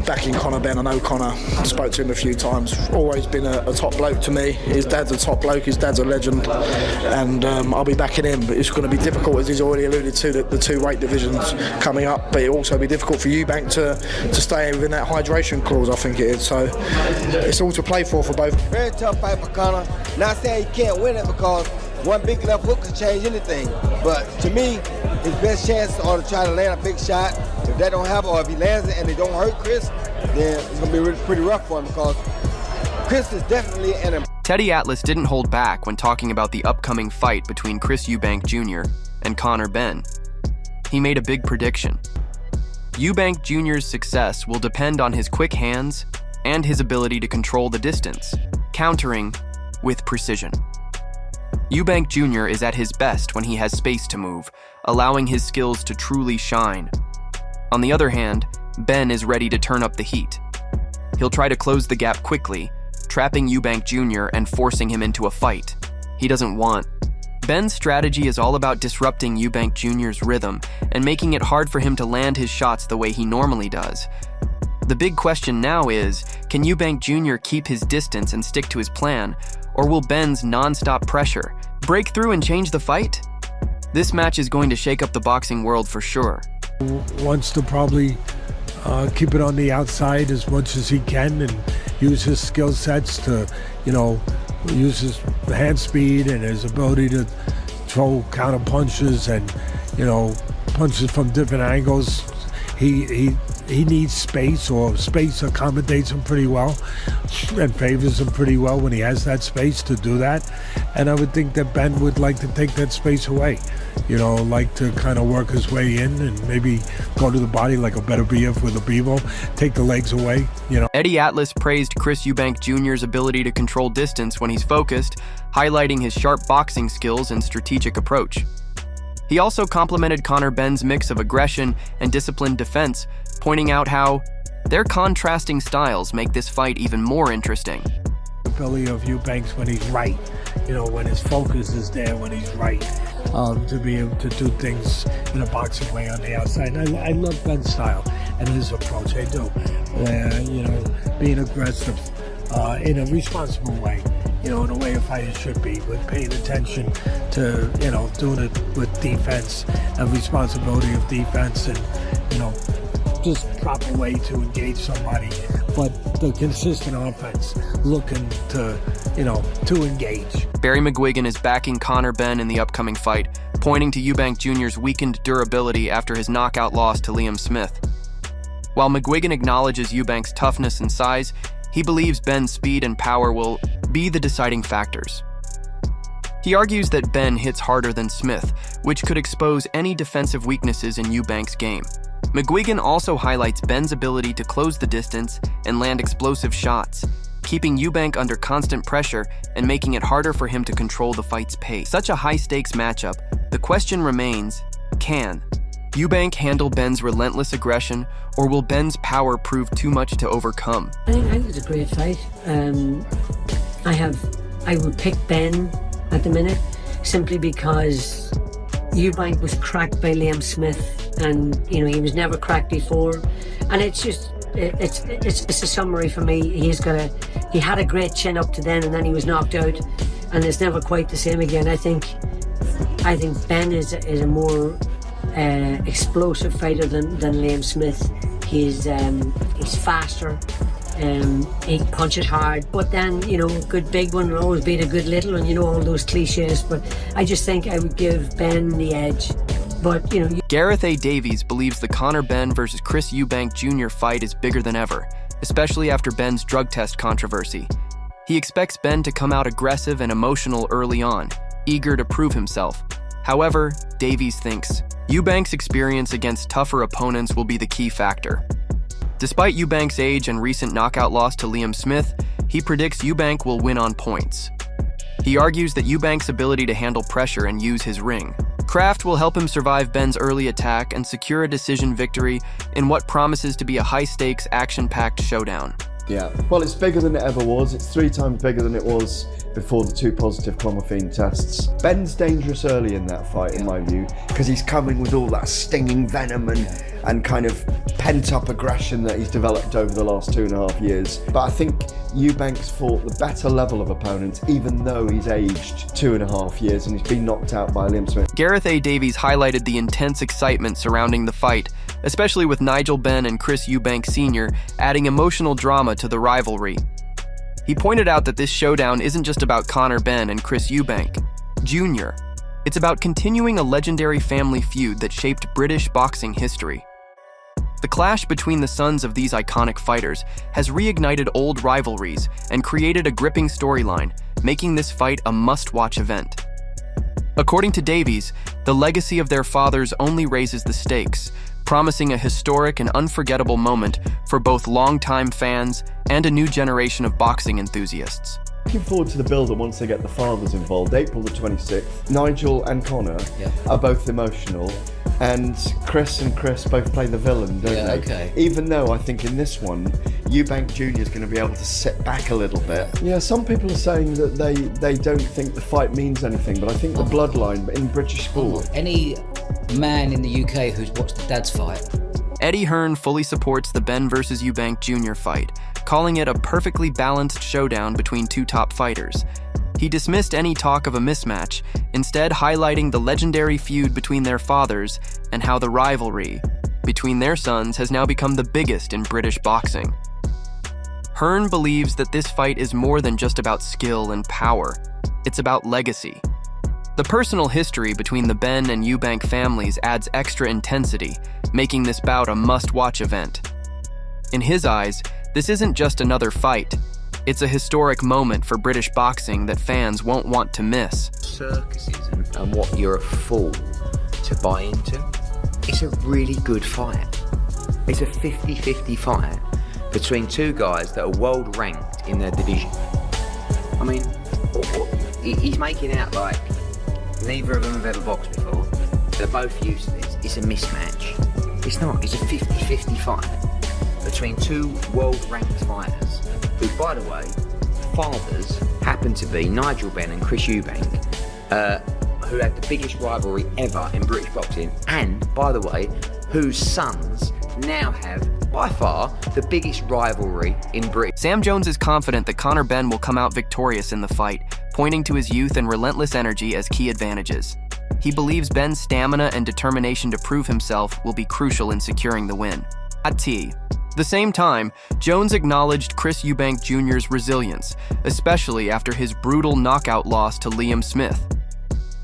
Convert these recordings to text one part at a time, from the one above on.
backing Conor Benn. I know Conor, spoke to him a few times, always been a top bloke to me. His dad's a top bloke, his dad's a legend, and I'll be backing him. But it's going to be difficult, as he's already alluded to, the two weight divisions coming up, but it'll also be difficult for Eubank to stay within that hydration clause, I think it is. So it's all to play for both. Very tough fight for Conor. Not saying he can't win it, because one big left hook can change anything. But to me, his best chance are to try to land a big shot. If that don't happen, or if he lands it and it don't hurt Chris, then it's going to be pretty rough for him, because Chris is definitely an... Teddy Atlas didn't hold back when talking about the upcoming fight between Chris Eubank Jr. and Conor Benn. He made a big prediction. Eubank Jr.'s success will depend on his quick hands and his ability to control the distance, countering with precision. Eubank Jr. is at his best when he has space to move, allowing his skills to truly shine. On the other hand, Benn is ready to turn up the heat. He'll try to close the gap quickly, trapping Eubank Jr. and forcing him into a fight he doesn't want. Benn's strategy is all about disrupting Eubank Jr.'s rhythm and making it hard for him to land his shots the way he normally does. The big question now is, can Eubank Jr. keep his distance and stick to his plan, or will Benn's non-stop pressure break through and change the fight? This match is going to shake up the boxing world for sure. Wants to probably keep it on the outside as much as he can and use his skill sets to, use his hand speed and his ability to throw counter punches and, punches from different angles. He needs space, or space accommodates him pretty well and favors him pretty well when he has that space to do that. And I would think that Benn would like to take that space away, like to kind of work his way in and maybe go to the body like a better BF with a Bevo, take the legs away, Eddie Atlas praised Chris Eubank Jr.'s ability to control distance when he's focused, highlighting his sharp boxing skills and strategic approach. He also complimented Conor Benn's mix of aggression and disciplined defense, pointing out how their contrasting styles make this fight even more interesting. The ability of Eubanks when he's right, when his focus is there, when he's right, to be able to do things in a boxing way on the outside. And I love Benn's style and his approach. I do. Being aggressive in a responsible way. In a way a fighter should be, with paying attention to, doing it with defense and responsibility of defense and, just proper way to engage somebody. But the consistent offense, looking to, to engage. Barry McGuigan is backing Conor Benn in the upcoming fight, pointing to Eubank Jr.'s weakened durability after his knockout loss to Liam Smith. While McGuigan acknowledges Eubank's toughness and size, he believes Benn's speed and power will be the deciding factors. He argues that Benn hits harder than Smith, which could expose any defensive weaknesses in Eubank's game. McGuigan also highlights Benn's ability to close the distance and land explosive shots, keeping Eubank under constant pressure and making it harder for him to control the fight's pace. Such a high-stakes matchup, the question remains, can Eubank handle Benn's relentless aggression, or will Benn's power prove too much to overcome? I think it's a great fight. I would pick Benn at the minute, simply because Eubank was cracked by Liam Smith, and he was never cracked before. And it's a summary for me. He had a great chin up to then, and then he was knocked out, and it's never quite the same again. I think Benn is a more explosive fighter than Liam Smith. He's faster, he punches hard, but then a good big one will always beat a good little one, all those cliches. But I just think I would give Benn the edge. But Gareth A. Davies believes the Conor Benn versus Chris Eubank Jr. fight is bigger than ever, especially after Benn's drug test controversy. He expects Benn to come out aggressive and emotional early on, eager to prove himself. However, Davies thinks Eubank's experience against tougher opponents will be the key factor. Despite Eubank's age and recent knockout loss to Liam Smith, he predicts Eubank will win on points. He argues that Eubank's ability to handle pressure and use his ring craft will help him survive Benn's early attack and secure a decision victory in what promises to be a high-stakes, action-packed showdown. Yeah, well, it's bigger than it ever was. It's 3 times bigger than it was before the 2 positive clomiphene tests. Ben's dangerous early in that fight, in my view, because he's coming with all that stinging venom and kind of pent-up aggression that he's developed over the last 2.5 years. But I think Eubank's fought the better level of opponents, even though he's aged 2.5 years and he's been knocked out by Liam Smith. Gareth A. Davies highlighted the intense excitement surrounding the fight, especially with Nigel Benn and Chris Eubank Sr. adding emotional drama to the rivalry. He pointed out that this showdown isn't just about Conor Benn and Chris Eubank Jr. It's about continuing a legendary family feud that shaped British boxing history. The clash between the sons of these iconic fighters has reignited old rivalries and created a gripping storyline, making this fight a must-watch event. According to Davies, the legacy of their fathers only raises the stakes, promising a historic and unforgettable moment for both longtime fans and a new generation of boxing enthusiasts. Looking forward to the build-up once they get the fathers involved. April the 26th, Nigel and Conor are both emotional, and Chris both play the villain, don't they? Okay. Even though I think in this one, Eubank Jr. is going to be able to sit back a little bit. Yeah, some people are saying that they don't think the fight means anything, but I think the bloodline in British sport. Any man in the UK who's watched the dad's fight. Eddie Hearn fully supports the Benn vs. Eubank Jr. fight, calling it a perfectly balanced showdown between 2 top fighters. He dismissed any talk of a mismatch, instead highlighting the legendary feud between their fathers and how the rivalry between their sons has now become the biggest in British boxing. Hearn believes that this fight is more than just about skill and power. It's about legacy. The personal history between the Benn and Eubank families adds extra intensity, making this bout a must-watch event. In his eyes, this isn't just another fight. It's a historic moment for British boxing that fans won't want to miss. Circuses and what you're a fool to buy into. It's a really good fight. It's a 50-50 fight between 2 guys that are world ranked in their division. I mean, he's making out like neither of them have ever boxed before. They're both used to this. It's a mismatch. It's not. It's a 50-50 fight between 2 world-ranked fighters who, by the way, fathers happen to be Nigel Benn and Chris Eubank, who had the biggest rivalry ever in British boxing, and, by the way, whose sons now have, by far, the biggest rivalry in Britain. Sam Jones is confident that Conor Benn will come out victorious in the fight, pointing to his youth and relentless energy as key advantages. He believes Benn's stamina and determination to prove himself will be crucial in securing the win. At the same time, Jones acknowledged Chris Eubank Jr.'s resilience, especially after his brutal knockout loss to Liam Smith.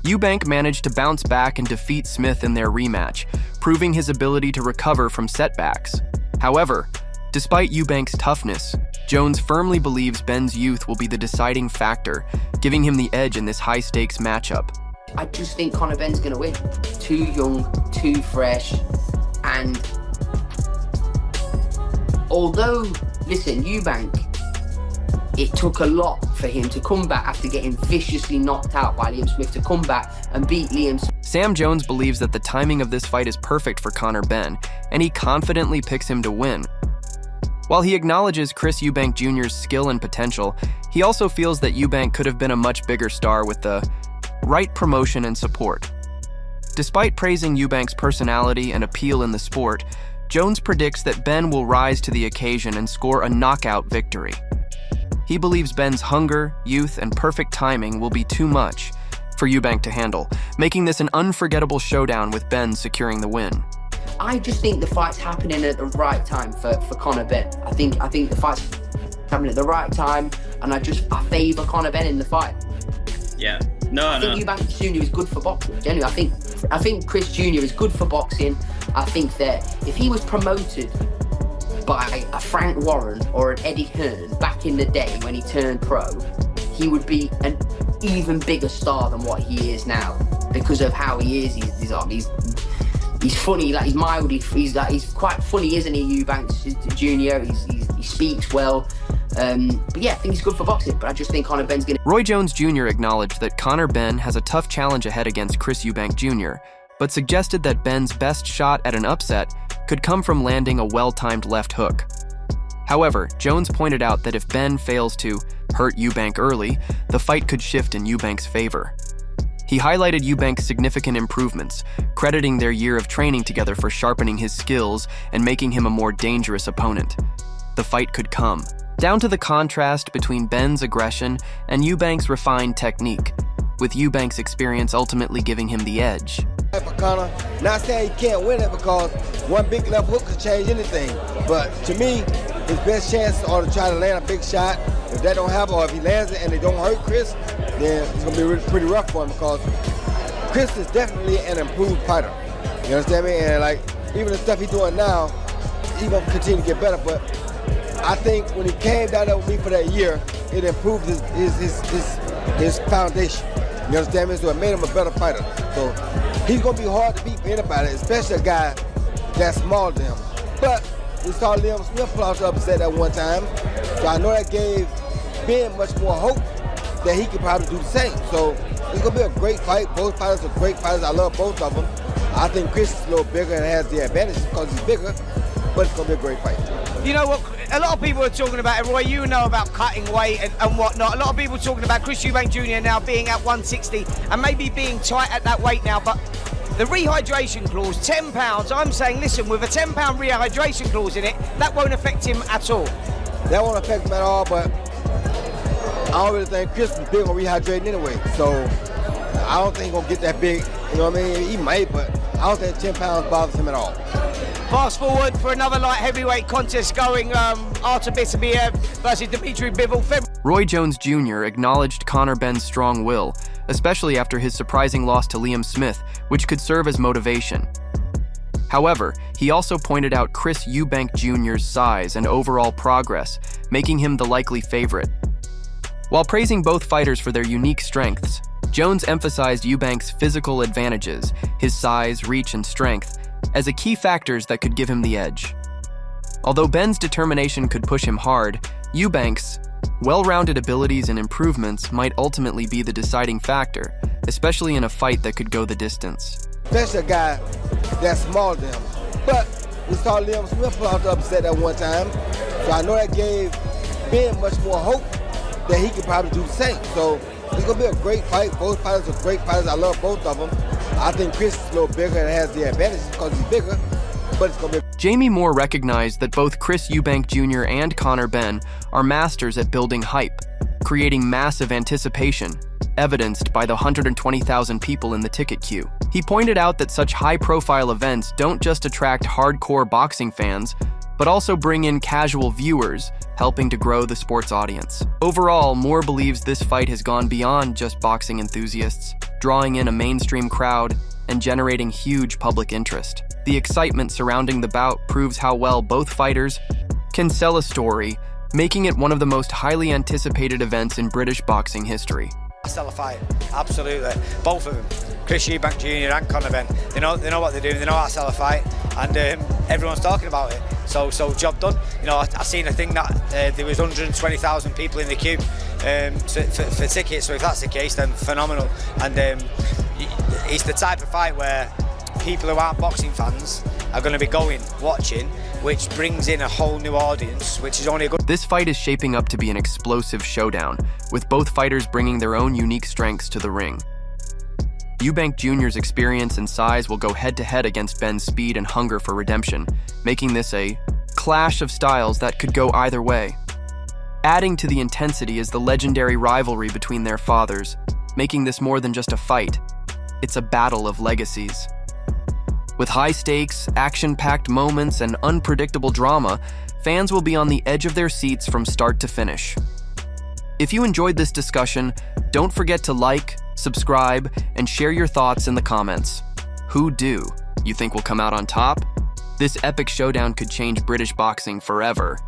Eubank managed to bounce back and defeat Smith in their rematch, proving his ability to recover from setbacks. However, despite Eubank's toughness, Jones firmly believes Benn's youth will be the deciding factor, giving him the edge in this high-stakes matchup. I just think Conor Benn's going to win. Too young, too fresh, and although, listen, Eubank, it took a lot for him to come back after getting viciously knocked out by Liam Smith, to come back and beat Liam Smith. Sam Jones believes that the timing of this fight is perfect for Conor Benn, and he confidently picks him to win. While he acknowledges Chris Eubank Jr.'s skill and potential, he also feels that Eubank could have been a much bigger star with the right promotion and support. Despite praising Eubank's personality and appeal in the sport, Jones predicts that Benn will rise to the occasion and score a knockout victory. He believes Benn's hunger, youth, and perfect timing will be too much for Eubank to handle, making this an unforgettable showdown with Benn securing the win. I just think the fight's happening at the right time for Conor Benn. I think the fight's happening at the right time, and I favour Conor Benn in the fight. Yeah. I think Eubank Jr. is good for boxing. Genuinely, I think Chris Jr. is good for boxing. I think that if he was promoted by a Frank Warren or an Eddie Hearn back in the day when he turned pro, he would be an even bigger star than what he is now because of how he is. He's funny, like he's mildly. He's quite funny, isn't he, Eubank Jr. He speaks well. But yeah, I think he's good for boxing, but I just think Conor Benn's gonna... Roy Jones Jr. acknowledged that Conor Benn has a tough challenge ahead against Chris Eubank Jr., but suggested that Benn's best shot at an upset could come from landing a well-timed left hook. However, Jones pointed out that if Benn fails to hurt Eubank early, the fight could shift in Eubank's favor. He highlighted Eubank's significant improvements, crediting their year of training together for sharpening his skills and making him a more dangerous opponent. The fight could come down to the contrast between Benn's aggression and Eubank's refined technique, with Eubank's experience ultimately giving him the edge. For Conor, not saying he can't win it because one big left hook could change anything. But to me, his best chance are to try to land a big shot. If that don't happen, or if he lands it and it don't hurt Chris, then it's gonna be pretty rough for him because Chris is definitely an improved fighter. You understand me? And like even the stuff he's doing now, he's gonna continue to get better. But I think when he came down there with me for that year, it improved his foundation. You understand me? So it made him a better fighter. So he's gonna be hard to beat for anybody, especially a guy that's small to him. But we saw Liam Smith pull off the upset at one time, so I know that gave Ben much more hope that he could probably do the same. So it's gonna be a great fight. Both fighters are great fighters. I love both of them. I think Chris is a little bigger and has the advantage because he's bigger, but it's gonna be a great fight. You know what, a lot of people are talking about, Roy, you know about cutting weight and whatnot. A lot of people are talking about Chris Eubank Jr. now being at 160 and maybe being tight at that weight now, but the rehydration clause, £10, I'm saying, listen, with a £10 rehydration clause in it, that won't affect him at all. That won't affect him at all, but I don't really think Chris was big on rehydrating anyway, so I don't think he's gonna get that big, you know what I mean? He might, but I don't think 10 pounds bothers him at all. Fast forward for another light heavyweight contest going, Artur Beterbiev versus Dmitry Bivol. Roy Jones Jr. acknowledged Conor Benn's strong will, especially after his surprising loss to Liam Smith, which could serve as motivation. However, he also pointed out Chris Eubank Jr.'s size and overall progress, making him the likely favorite. While praising both fighters for their unique strengths, Jones emphasized Eubank's physical advantages, his size, reach, and strength, as a key factors that could give him the edge. Although Benn's determination could push him hard, Eubank's well-rounded abilities and improvements might ultimately be the deciding factor, especially in a fight that could go the distance. Especially a guy that's small to him. But we saw Liam Smith pull off the upset at one time, so I know that gave Ben much more hope that he could probably do the same. So it's gonna be a great fight. Both fighters are great fighters. I love both of them. I think Chris is a little bigger and has the advantage because he's bigger, but it's gonna be. Jamie Moore recognized that both Chris Eubank Jr. and Conor Benn are masters at building hype, creating massive anticipation, evidenced by the 120,000 people in the ticket queue. He pointed out that such high-profile events don't just attract hardcore boxing fans, but also bring in casual viewers, helping to grow the sports audience. Overall, Moore believes this fight has gone beyond just boxing enthusiasts, drawing in a mainstream crowd and generating huge public interest. The excitement surrounding the bout proves how well both fighters can sell a story, making it one of the most highly anticipated events in British boxing history. Sell a fight, absolutely. Both of them, Chris Eubank Jr. and Conor Benn. They know what they're doing. They know how to sell a fight, and everyone's talking about it. So job done. You know, I seen a thing that there was 120,000 people in the queue for tickets. So if that's the case, then phenomenal. And it's the type of fight where people who aren't boxing fans are going to be going, watching, which brings in a whole new audience, which is only a good. This fight is shaping up to be an explosive showdown, with both fighters bringing their own unique strengths to the ring. Eubank Jr.'s experience and size will go head-to-head against Benn's speed and hunger for redemption, making this a clash of styles that could go either way. Adding to the intensity is the legendary rivalry between their fathers, making this more than just a fight. It's a battle of legacies. With high stakes, action-packed moments, and unpredictable drama, fans will be on the edge of their seats from start to finish. If you enjoyed this discussion, don't forget to like, subscribe, and share your thoughts in the comments. Who do you think will come out on top? This epic showdown could change British boxing forever.